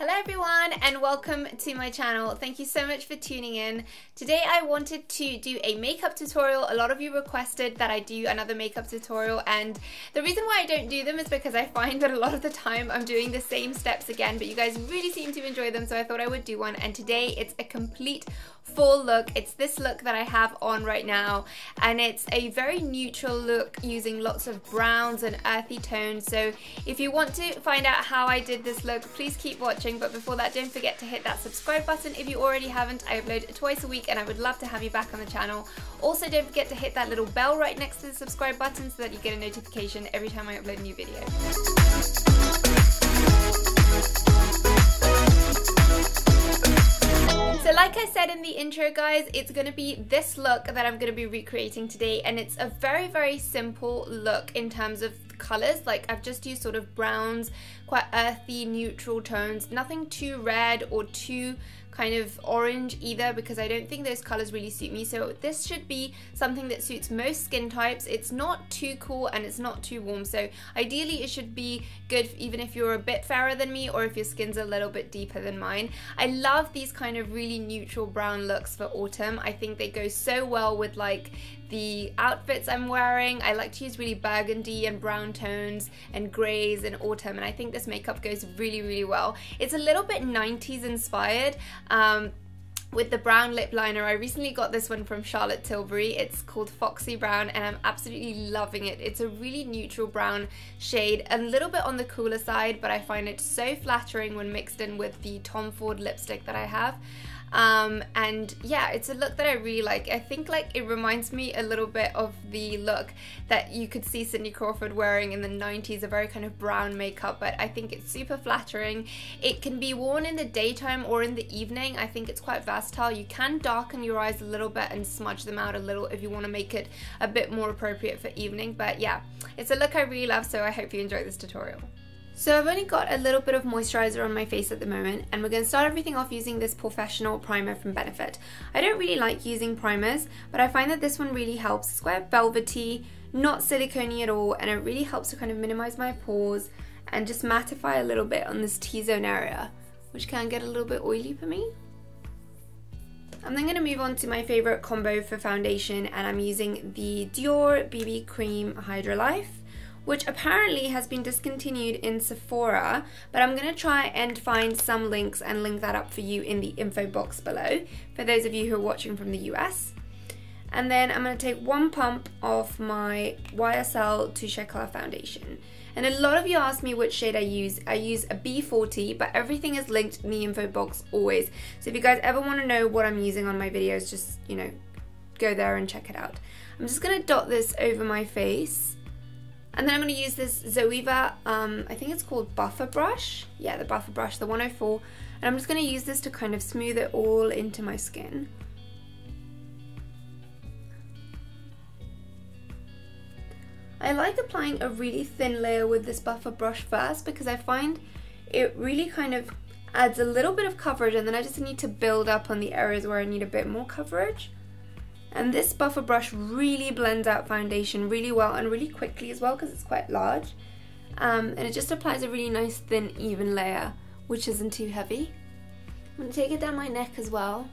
Hello everyone and welcome to my channel. Thank you so much for tuning in. Today I wanted to do a makeup tutorial. A lot of you requested that I do another makeup tutorial, and the reason why I don't do them is because I find that a lot of the time I'm doing the same steps again, but you guys really seem to enjoy them, so I thought I would do one. And today it's a complete full look. It's this look that I have on right now, and it's a very neutral look using lots of browns and earthy tones. So if you want to find out how I did this look, please keep watching. But before that, don't forget to hit that subscribe button if you already haven't. I upload twice a week and I would love to have you back on the channel. Also, don't forget to hit that little bell right next to the subscribe button so that you get a notification every time I upload a new video. So like I said in the intro, guys, it's going to be this look that I'm going to be recreating today, and it's a very, very simple look in terms of colors. Like, I've just used sort of browns, quite earthy, neutral tones, nothing too red or too kind of orange either, because I don't think those colors really suit me. So this should be something that suits most skin types. It's not too cool and it's not too warm, so ideally it should be good even if you're a bit fairer than me or if your skin's a little bit deeper than mine. I love these kind of really neutral brown looks for autumn. I think they go so well with like the outfits I'm wearing. I like to use really burgundy and brown tones and greys in autumn, and I think this makeup goes really, really well. It's a little bit 90s inspired. With the brown lip liner. I recently got this one from Charlotte Tilbury. It's called Foxy Brown and I'm absolutely loving it. It's a really neutral brown shade, a little bit on the cooler side, but I find it so flattering when mixed in with the Tom Ford lipstick that I have. And yeah, it's a look that I really like. I think like it reminds me a little bit of the look that you could see Cindy Crawford wearing in the 90s, a very kind of brown makeup, but I think it's super flattering. It can be worn in the daytime or in the evening. I think it's quite versatile. You can darken your eyes a little bit and smudge them out a little if you want to make it a bit more appropriate for evening, but yeah, it's a look I really love, so I hope you enjoy this tutorial. So I've only got a little bit of moisturizer on my face at the moment, and we're going to start everything off using this Professional primer from Benefit. I don't really like using primers, but I find that this one really helps. It's quite velvety, not silicone-y at all, and it really helps to kind of minimize my pores and just mattify a little bit on this T-zone area, which can get a little bit oily for me. I'm then going to move on to my favorite combo for foundation, and I'm using the Dior BB Cream Hydra Life, which apparently has been discontinued in Sephora, but I'm going to try and find some links and link that up for you in the info box below for those of you who are watching from the US. And then I'm going to take one pump of my YSL Touche Éclat foundation. And a lot of you ask me which shade I use. I use a B40, but everything is linked in the info box always. So if you guys ever want to know what I'm using on my videos, just, you know, go there and check it out. I'm just going to dot this over my face. And then I'm going to use this Zoeva, I think it's called Buffer Brush. Yeah, the Buffer Brush, the 104. And I'm just going to use this to kind of smooth it all into my skin. I like applying a really thin layer with this Buffer Brush first because I find it really kind of adds a little bit of coverage, and then I just need to build up on the areas where I need a bit more coverage. And this Buffer Brush really blends out foundation really well and really quickly as well because it's quite large. And it just applies a really nice thin even layer, which isn't too heavy. I'm going to take it down my neck as well.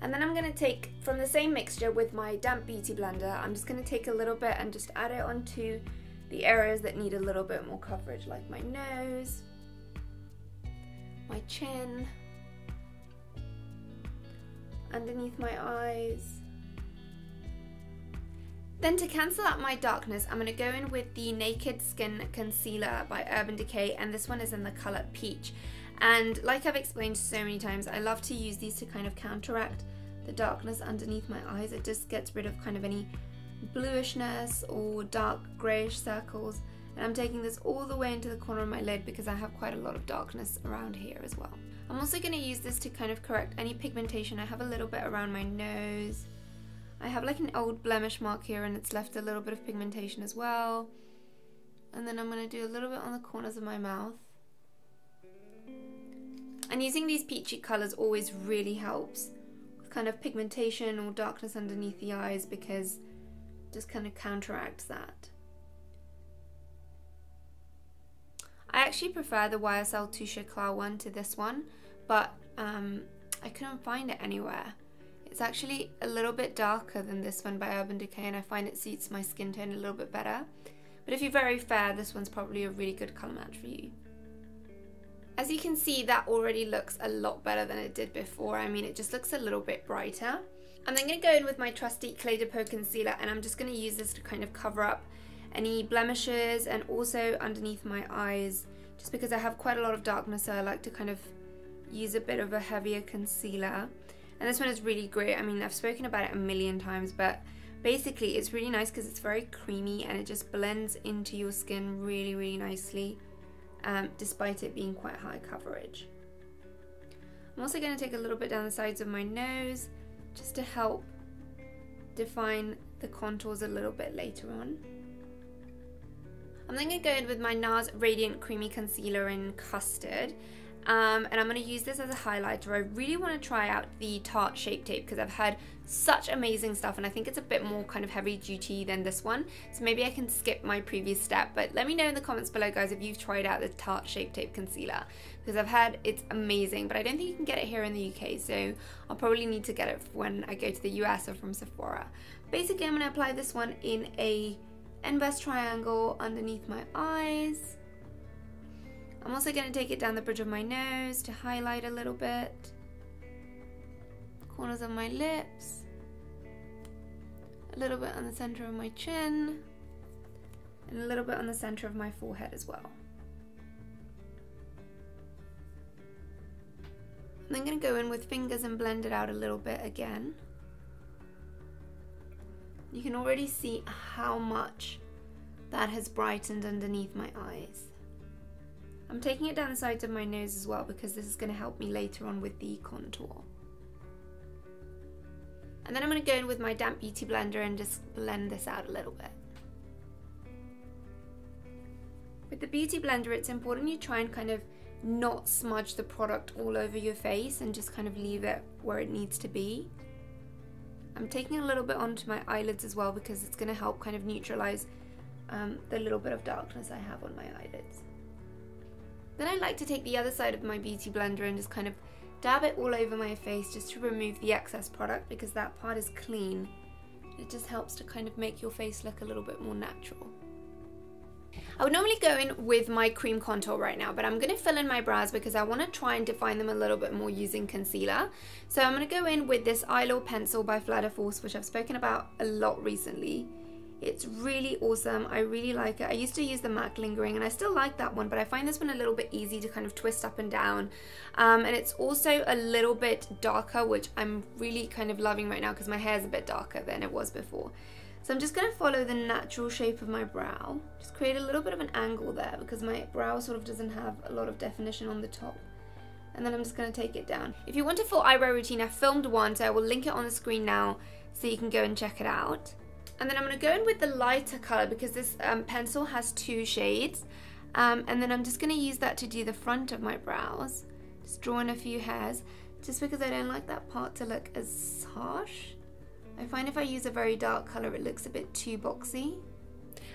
And then I'm going to take from the same mixture with my damp beauty blender, I'm just going to take a little bit and just add it onto the areas that need a little bit more coverage, like my nose, my chin, underneath my eyes. Then to cancel out my darkness, I'm going to go in with the Naked Skin Concealer by Urban Decay, and this one is in the colour Peach. And like I've explained so many times, I love to use these to kind of counteract the darkness underneath my eyes. It just gets rid of kind of any bluishness or dark greyish circles. And I'm taking this all the way into the corner of my lid because I have quite a lot of darkness around here as well. I'm also going to use this to kind of correct any pigmentation. I have a little bit around my nose. I have like an old blemish mark here and it's left a little bit of pigmentation as well. And then I'm going to do a little bit on the corners of my mouth. And using these peachy colours always really helps with kind of pigmentation or darkness underneath the eyes because it just kind of counteracts that. I actually prefer the YSL Touche Eclat one to this one, but I couldn't find it anywhere. It's actually a little bit darker than this one by Urban Decay, and I find it suits my skin tone a little bit better. But if you're very fair, this one's probably a really good colour match for you. As you can see, that already looks a lot better than it did before. I mean, it just looks a little bit brighter. I'm then going to go in with my trusty Clé de Peau concealer, and I'm just going to use this to kind of cover up any blemishes and also underneath my eyes, just because I have quite a lot of darkness, so I like to kind of use a bit of a heavier concealer. And this one is really great. I mean, I've spoken about it a million times, but basically it's really nice because it's very creamy and it just blends into your skin really, really nicely, despite it being quite high coverage. I'm also going to take a little bit down the sides of my nose just to help define the contours a little bit later on. I'm then going to go in with my NARS Radiant Creamy Concealer in Custard. And I'm going to use this as a highlighter. I really want to try out the Tarte Shape Tape because I've heard such amazing stuff, and I think it's a bit more kind of heavy duty than this one, so maybe I can skip my previous step. But let me know in the comments below, guys, if you've tried out the Tarte Shape Tape concealer, because I've heard it's amazing, but I don't think you can get it here in the UK, so I'll probably need to get it when I go to the US or from Sephora. Basically, I'm going to apply this one in a inverse triangle underneath my eyes. I'm also going to take it down the bridge of my nose to highlight a little bit, corners of my lips, a little bit on the center of my chin, and a little bit on the center of my forehead as well. I'm then going to go in with fingers and blend it out a little bit again. You can already see how much that has brightened underneath my eyes. I'm taking it down the sides of my nose as well because this is going to help me later on with the contour. And then I'm going to go in with my damp beauty blender and just blend this out a little bit. With the beauty blender, it's important you try and kind of not smudge the product all over your face and just kind of leave it where it needs to be. I'm taking a little bit onto my eyelids as well because it's going to help kind of neutralize the little bit of darkness I have on my eyelids. Then I like to take the other side of my beauty blender and just kind of dab it all over my face just to remove the excess product, because that part is clean. It just helps to kind of make your face look a little bit more natural. I would normally go in with my cream contour right now, but I'm going to fill in my brows because I want to try and define them a little bit more using concealer. So I'm going to go in with this Eyeliner pencil by Fleur de Force, which I've spoken about a lot recently. It's really awesome. I really like it. I used to use the MAC Lingering and I still like that one, but I find this one a little bit easy to kind of twist up and down. And it's also a little bit darker, which I'm really kind of loving right now because my hair is a bit darker than it was before. So I'm just going to follow the natural shape of my brow. Just create a little bit of an angle there because my brow sort of doesn't have a lot of definition on the top. And then I'm just going to take it down. If you want a full eyebrow routine, I've filmed one, so I will link it on the screen now so you can go and check it out. And then I'm going to go in with the lighter colour because this pencil has 2 shades. And then I'm just going to use that to do the front of my brows. Just draw in a few hairs, just because I don't like that part to look as harsh. I find if I use a very dark colour, it looks a bit too boxy.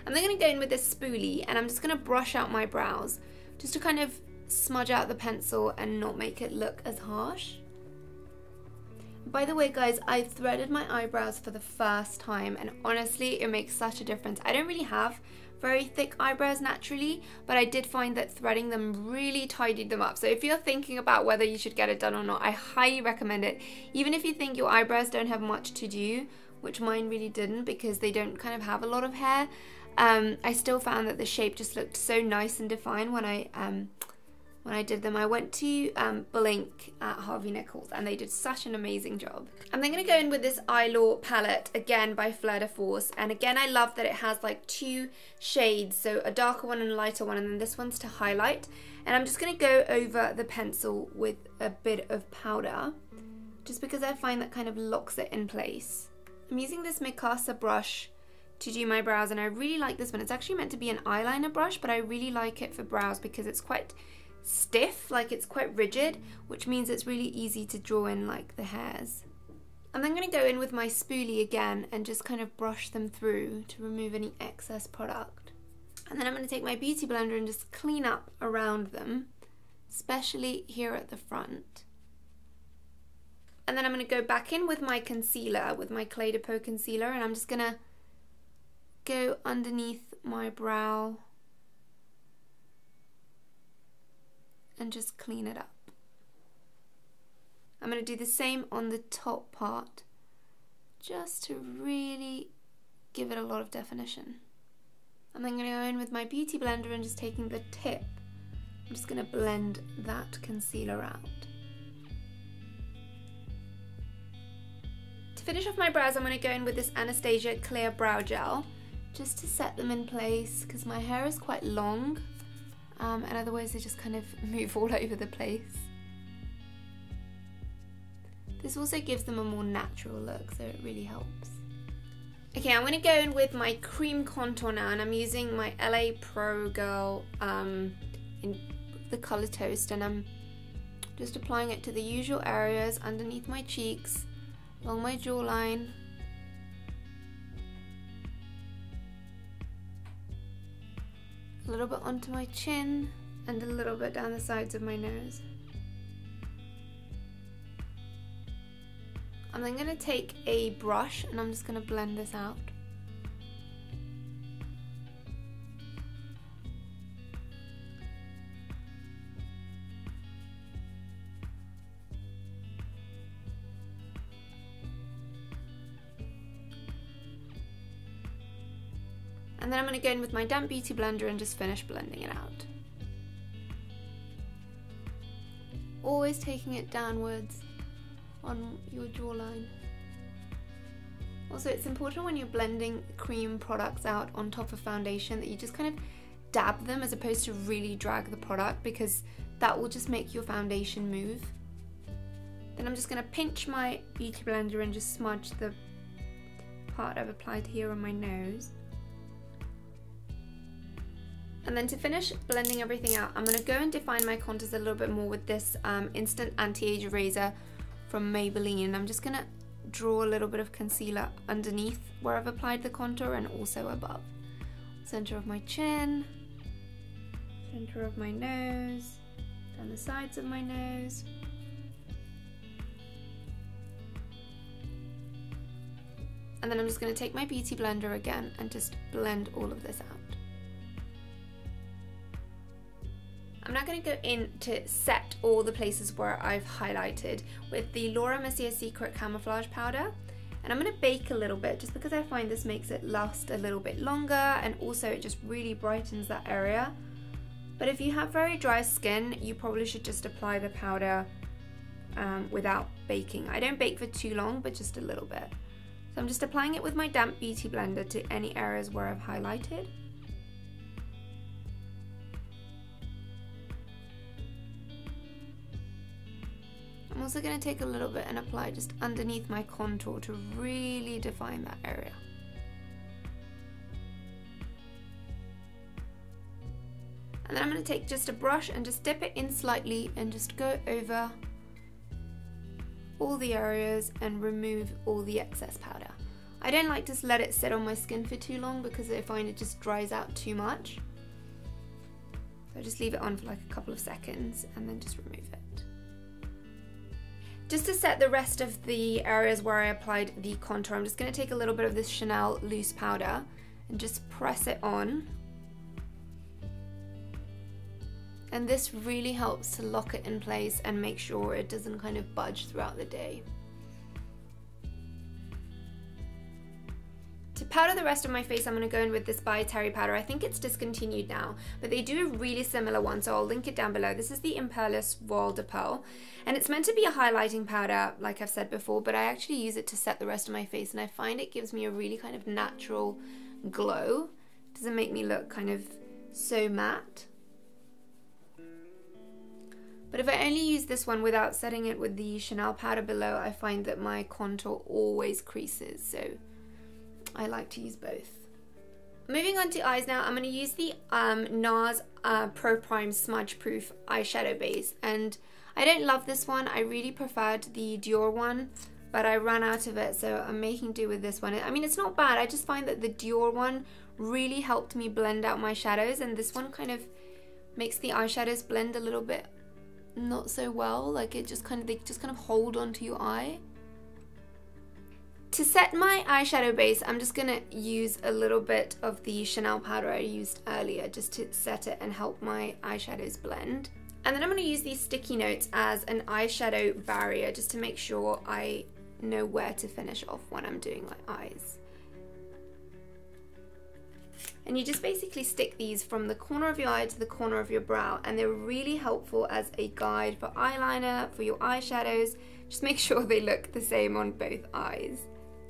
I'm then going to go in with this spoolie and I'm just going to brush out my brows, just to kind of smudge out the pencil and not make it look as harsh. By the way, guys, I threaded my eyebrows for the first time and honestly it makes such a difference. I don't really have very thick eyebrows naturally, but I did find that threading them really tidied them up. So if you're thinking about whether you should get it done or not, I highly recommend it. Even if you think your eyebrows don't have much to do, which mine really didn't because they don't kind of have a lot of hair, I still found that the shape just looked so nice and defined when I did them. I went to Blink at Harvey Nichols and they did such an amazing job. I'm then going to go in with this Eyeliner palette, again by Fleur de Force. And again, I love that it has like 2 shades, so a darker one and a lighter one, and then this one's to highlight. And I'm just going to go over the pencil with a bit of powder, just because I find that kind of locks it in place. I'm using this Mikasa brush to do my brows, and I really like this one. It's actually meant to be an eyeliner brush, but I really like it for brows because it's quite stiff, like it's quite rigid, which means it's really easy to draw in like the hairs. I'm then going to go in with my spoolie again and just kind of brush them through to remove any excess product. And then I'm going to take my beauty blender and just clean up around them, especially here at the front. And then I'm going to go back in with my concealer, with my Clé de Peau concealer, and I'm just going to go underneath my brow and just clean it up. I'm going to do the same on the top part, just to really give it a lot of definition. I'm then going to go in with my beauty blender and just taking the tip, I'm just going to blend that concealer out. To finish off my brows, I'm going to go in with this Anastasia Clear Brow Gel, just to set them in place, because my hair is quite long, and otherwise they just kind of move all over the place. This also gives them a more natural look, so it really helps. Okay, I'm going to go in with my cream contour now, and I'm using my LA Pro Girl in the colour Toast, and I'm just applying it to the usual areas underneath my cheeks, along my jawline, a little bit onto my chin, and a little bit down the sides of my nose. I'm then going to take a brush and I'm just going to blend this out. And then I'm going to go in with my damp beauty blender and just finish blending it out. Always taking it downwards on your jawline. Also, it's important when you're blending cream products out on top of foundation that you just kind of dab them as opposed to really drag the product, because that will just make your foundation move. Then I'm just going to pinch my beauty blender and just smudge the part I've applied here on my nose. And then to finish blending everything out, I'm going to go and define my contours a little bit more with this Instant Anti-Age Eraser from Maybelline. I'm just going to draw a little bit of concealer underneath where I've applied the contour and also above. Center of my chin, center of my nose, down the sides of my nose. And then I'm just going to take my beauty blender again and just blend all of this out. I'm now going to go in to set all the places where I've highlighted with the Laura Mercier Secret Camouflage Powder. And I'm going to bake a little bit just because I find this makes it last a little bit longer, and also it just really brightens that area. But if you have very dry skin, you probably should just apply the powder without baking. I don't bake for too long, but just a little bit. So I'm just applying it with my damp beauty blender to any areas where I've highlighted. I'm also going to take a little bit and apply just underneath my contour to really define that area. And then I'm going to take just a brush and just dip it in slightly and just go over all the areas and remove all the excess powder. I don't like to let it sit on my skin for too long because I find it just dries out too much. So I just leave it on for like a couple of seconds and then just remove it. Just to set the rest of the areas where I applied the contour, I'm just going to take a little bit of this Chanel loose powder and just press it on. And this really helps to lock it in place and make sure it doesn't kind of budge throughout the day. To powder the rest of my face, I'm going to go in with this by Terry powder. I think it's discontinued now, but they do a really similar one, so I'll link it down below. This is the Imperialist Voile de Pearl, and it's meant to be a highlighting powder, like I've said before, but I actually use it to set the rest of my face, and I find it gives me a really kind of natural glow. It doesn't make me look kind of so matte. But if I only use this one without setting it with the Chanel powder below, I find that my contour always creases, so I like to use both. Moving on to eyes now, I'm going to use the NARS Pro Prime Smudge Proof eyeshadow base, and I don't love this one. I really preferred the Dior one, but I ran out of it, so I'm making do with this one. I mean, it's not bad. I just find that the Dior one really helped me blend out my shadows, and this one kind of makes the eyeshadows blend a little bit not so well, like they just kind of hold onto your eye. To set my eyeshadow base, I'm just gonna use a little bit of the Chanel powder I used earlier just to set it and help my eyeshadows blend. And then I'm gonna use these sticky notes as an eyeshadow barrier just to make sure I know where to finish off when I'm doing my eyes. And you just basically stick these from the corner of your eye to the corner of your brow, and they're really helpful as a guide for eyeliner, for your eyeshadows. Just make sure they look the same on both eyes.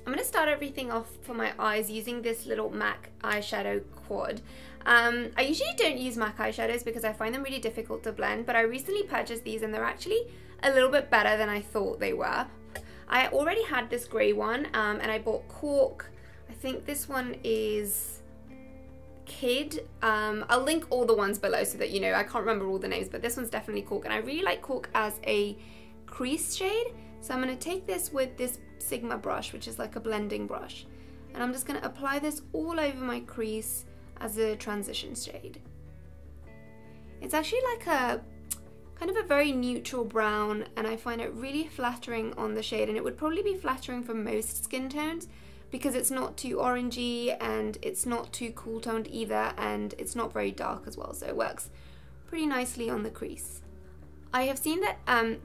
I'm going to start everything off for my eyes using this little MAC eyeshadow quad. I usually don't use MAC eyeshadows because I find them really difficult to blend, but I recently purchased these and they're actually a little bit better than I thought they were. I already had this grey one and I bought Cork. I think this one is Kid. I'll link all the ones below so that you know. I can't remember all the names, but this one's definitely Cork, and I really like Cork as a crease shade. So I'm going to take this with this Sigma brush, which is like a blending brush, and I'm just going to apply this all over my crease as a transition shade. It's actually like a kind of a very neutral brown, and I find it really flattering on the shade, and it would probably be flattering for most skin tones because it's not too orangey and it's not too cool toned either, and it's not very dark as well, so it works pretty nicely on the crease. I have seen that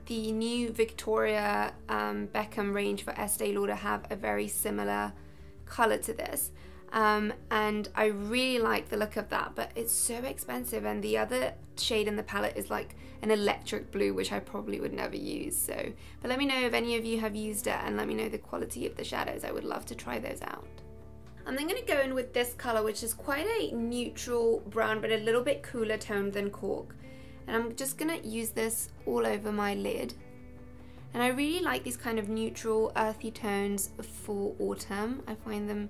the new Victoria Beckham range for Estee Lauder have a very similar colour to this, and I really like the look of that, but it's so expensive, and the other shade in the palette is like an electric blue, which I probably would never use. So, but let me know if any of you have used it, and let me know the quality of the shadows. I would love to try those out. I'm then going to go in with this colour, which is quite a neutral brown, but a little bit cooler toned than Cork. And I'm just going to use this all over my lid. And I really like these kind of neutral, earthy tones for autumn. I find them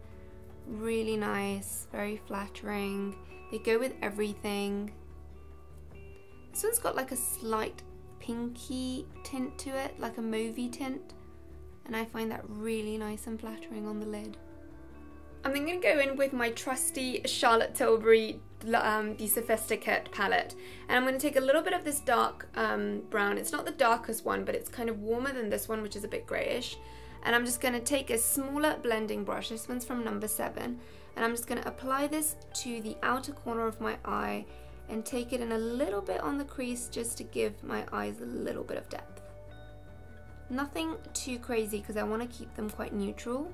really nice, very flattering. They go with everything. This one's got like a slight pinky tint to it, like a mauvey tint. And I find that really nice and flattering on the lid. I'm then going to go in with my trusty Charlotte Tilbury the Sophisticate palette, and I'm going to take a little bit of this dark brown. It's not the darkest one, but it's kind of warmer than this one, which is a bit greyish, and I'm just going to take a smaller blending brush. This one's from number 7, and I'm just going to apply this to the outer corner of my eye and take it in a little bit on the crease just to give my eyes a little bit of depth. Nothing too crazy because I want to keep them quite neutral.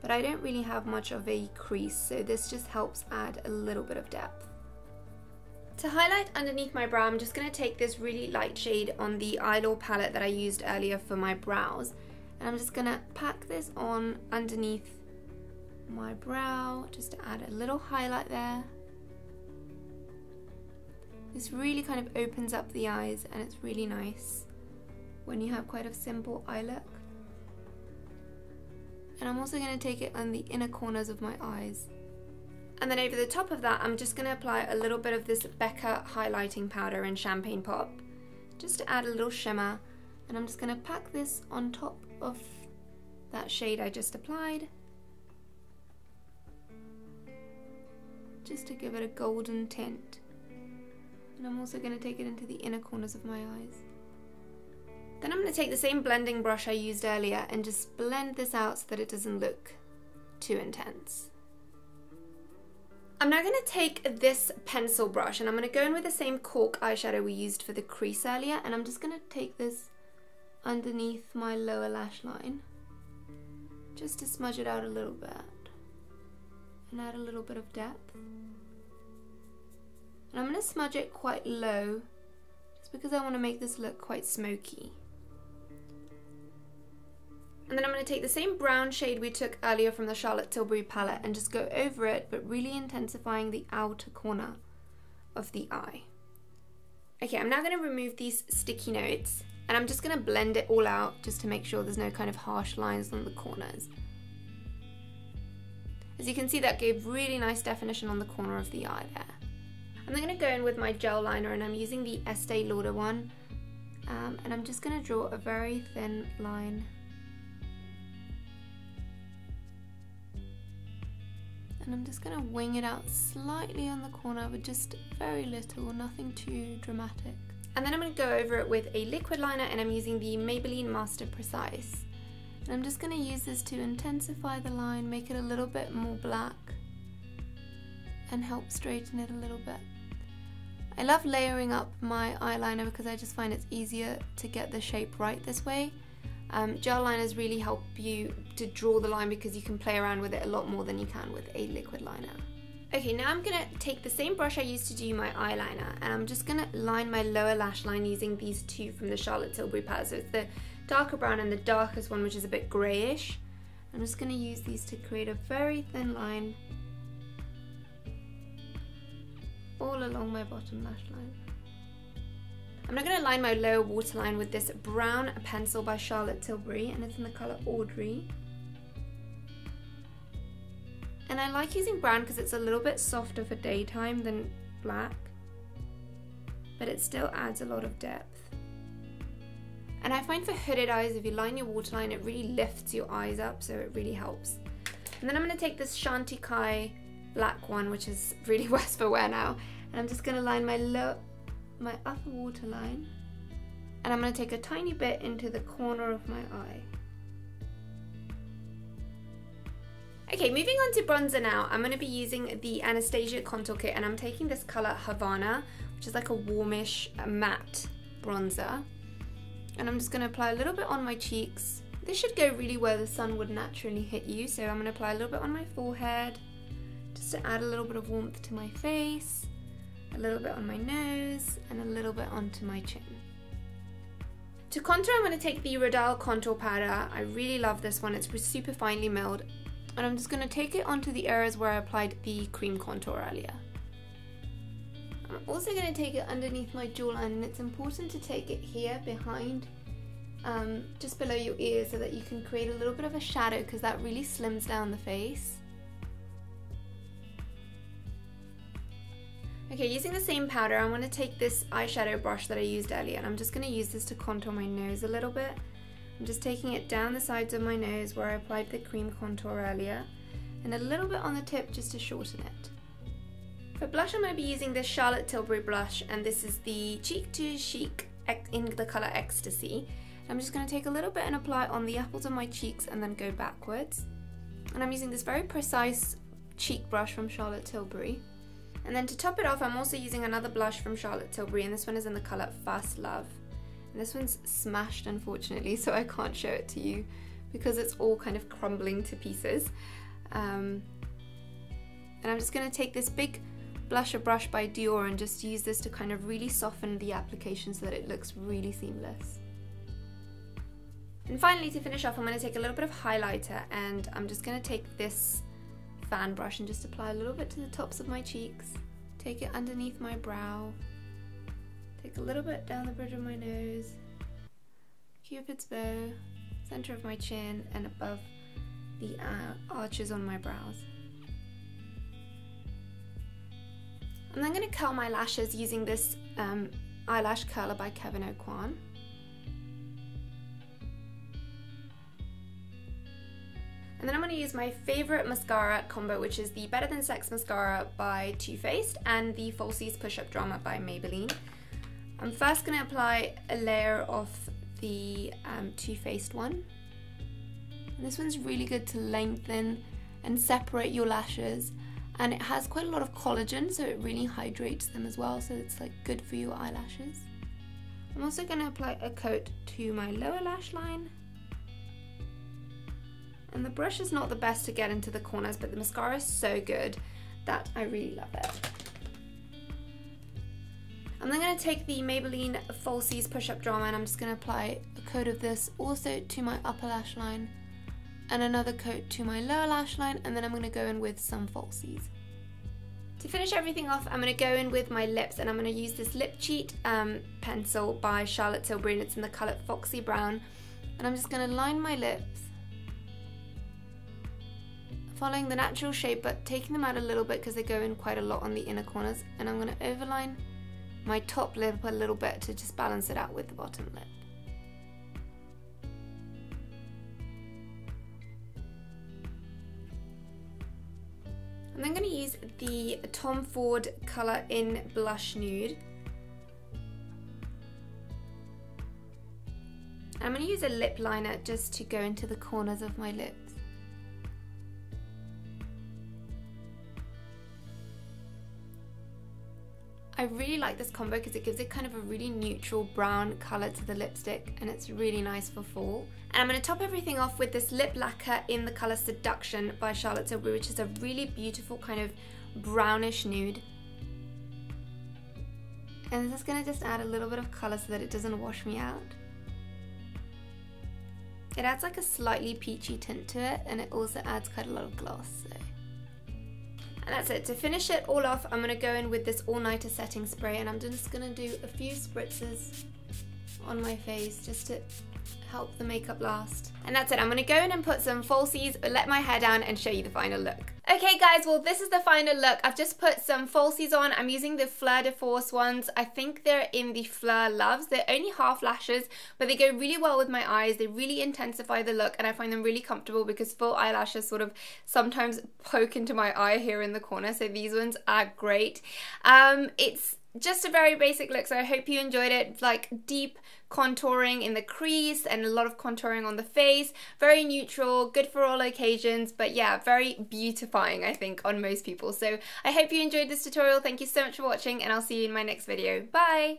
But I don't really have much of a crease, so this just helps add a little bit of depth. To highlight underneath my brow, I'm just going to take this really light shade on the Eyeliner palette that I used earlier for my brows, and I'm just going to pack this on underneath my brow just to add a little highlight there. This really kind of opens up the eyes, and it's really nice when you have quite a simple eye look. And I'm also going to take it on the inner corners of my eyes. And then over the top of that, I'm just going to apply a little bit of this Becca highlighting powder in Champagne Pop, just to add a little shimmer. And I'm just going to pack this on top of that shade I just applied, just to give it a golden tint. And I'm also going to take it into the inner corners of my eyes. Then I'm going to take the same blending brush I used earlier and just blend this out so that it doesn't look too intense. I'm now going to take this pencil brush and I'm going to go in with the same Cork eyeshadow we used for the crease earlier, and I'm just going to take this underneath my lower lash line just to smudge it out a little bit and add a little bit of depth. And I'm going to smudge it quite low just because I want to make this look quite smoky. And then I'm going to take the same brown shade we took earlier from the Charlotte Tilbury palette and just go over it, but really intensifying the outer corner of the eye. Okay, I'm now going to remove these sticky notes, and I'm just going to blend it all out just to make sure there's no kind of harsh lines on the corners. As you can see, that gave really nice definition on the corner of the eye there. I'm then going to go in with my gel liner, and I'm using the Estee Lauder one, and I'm just going to draw a very thin line. and I'm just going to wing it out slightly on the corner, but just very little, nothing too dramatic. And then I'm going to go over it with a liquid liner, and I'm using the Maybelline Master Precise. And I'm just going to use this to intensify the line, make it a little bit more black, and help straighten it a little bit. I love layering up my eyeliner because I just find it's easier to get the shape right this way. Gel liners really help you to draw the line because you can play around with it a lot more than you can with a liquid liner. Okay, now I'm going to take the same brush I used to do my eyeliner, and I'm just going to line my lower lash line using these two from the Charlotte Tilbury palette. So it's the darker brown and the darkest one, which is a bit greyish. I'm just going to use these to create a very thin line all along my bottom lash line. I'm now going to line my lower waterline with this brown pencil by Charlotte Tilbury, and it's in the colour Audrey. And I like using brown because it's a little bit softer for daytime than black, but it still adds a lot of depth. And I find for hooded eyes, if you line your waterline, it really lifts your eyes up, so it really helps. And then I'm going to take this Shanti Kai black one, which is really worse for wear now, and I'm just going to line my upper waterline, and I'm going to take a tiny bit into the corner of my eye. Okay, moving on to bronzer now. I'm going to be using the Anastasia contour kit, and I'm taking this colour Havana, which is like a warmish matte bronzer, and I'm just going to apply a little bit on my cheeks. This should go really where the sun would naturally hit you, so I'm going to apply a little bit on my forehead just to add a little bit of warmth to my face, a little bit on my nose, and a little bit onto my chin. To contour, I'm going to take the Rodal contour powder. I really love this one, it's super finely milled, and I'm just going to take it onto the areas where I applied the cream contour earlier. I'm also going to take it underneath my jawline, and it's important to take it here behind, just below your ears, so that you can create a little bit of a shadow, because that really slims down the face. Okay, using the same powder, I'm going to take this eyeshadow brush that I used earlier, and I'm just going to use this to contour my nose a little bit. I'm just taking it down the sides of my nose where I applied the cream contour earlier, and a little bit on the tip just to shorten it. For blush, I'm going to be using this Charlotte Tilbury blush, and this is the Cheek to Chic in the colour Ecstasy. I'm just going to take a little bit and apply it on the apples of my cheeks and then go backwards. And I'm using this very precise cheek brush from Charlotte Tilbury. And then to top it off, I'm also using another blush from Charlotte Tilbury, and this one is in the colour Fast Love. And this one's smashed, unfortunately, so I can't show it to you because it's all kind of crumbling to pieces. And I'm just going to take this big blusher brush by Dior and just use this to kind of really soften the application so that it looks really seamless. And finally, to finish off, I'm going to take a little bit of highlighter, and I'm just going to take this fan brush and just apply a little bit to the tops of my cheeks, take it underneath my brow, take a little bit down the bridge of my nose, Cupid's bow, center of my chin, and above the arches on my brows. I'm then going to curl my lashes using this eyelash curler by Kevyn Aucoin. And then I'm going to use my favourite mascara combo, which is the Better Than Sex mascara by Too Faced and the Falsies Push-Up Drama by Maybelline. I'm first going to apply a layer of the Too Faced one. And this one's really good to lengthen and separate your lashes, and it has quite a lot of collagen, so it really hydrates them as well, so it's like good for your eyelashes. I'm also going to apply a coat to my lower lash line. And the brush is not the best to get into the corners, but the mascara is so good that I really love it. I'm then going to take the Maybelline Falsies Push-Up Drama, and I'm just going to apply a coat of this also to my upper lash line and another coat to my lower lash line, and then I'm going to go in with some falsies. To finish everything off, I'm going to go in with my lips, and I'm going to use this Lip Cheat pencil by Charlotte Tilbury, and it's in the colour Foxy Brown. And I'm just going to line my lips, following the natural shape but taking them out a little bit because they go in quite a lot on the inner corners, and I'm going to overline my top lip a little bit to just balance it out with the bottom lip. And I'm going to use the Tom Ford colour in Blush Nude. I'm going to use a lip liner just to go into the corners of my lips. I really like this combo because it gives it kind of a really neutral brown colour to the lipstick, and it's really nice for fall. And I'm going to top everything off with this lip lacquer in the colour Seduction by Charlotte Tilbury, which is a really beautiful kind of brownish nude. And this is going to just add a little bit of colour so that it doesn't wash me out. It adds like a slightly peachy tint to it, and it also adds quite a lot of gloss. So. And that's it. To finish it all off, I'm going to go in with this all-nighter setting spray, and I'm just going to do a few spritzes on my face just to help the makeup last. And that's it. I'm going to go in and put some falsies, let my hair down, and show you the final look. Okay guys, well this is the final look. I've just put some falsies on. I'm using the Fleur de Force ones. I think they're in the Fleur Loves. They're only half lashes, but they go really well with my eyes. They really intensify the look, and I find them really comfortable because full eyelashes sort of sometimes poke into my eye here in the corner, so these ones are great. It's just a very basic look, so I hope you enjoyed it. Like deep contouring in the crease and a lot of contouring on the face. Very neutral, good for all occasions, but yeah, very beautifying I think on most people. So I hope you enjoyed this tutorial. Thank you so much for watching, and I'll see you in my next video. Bye!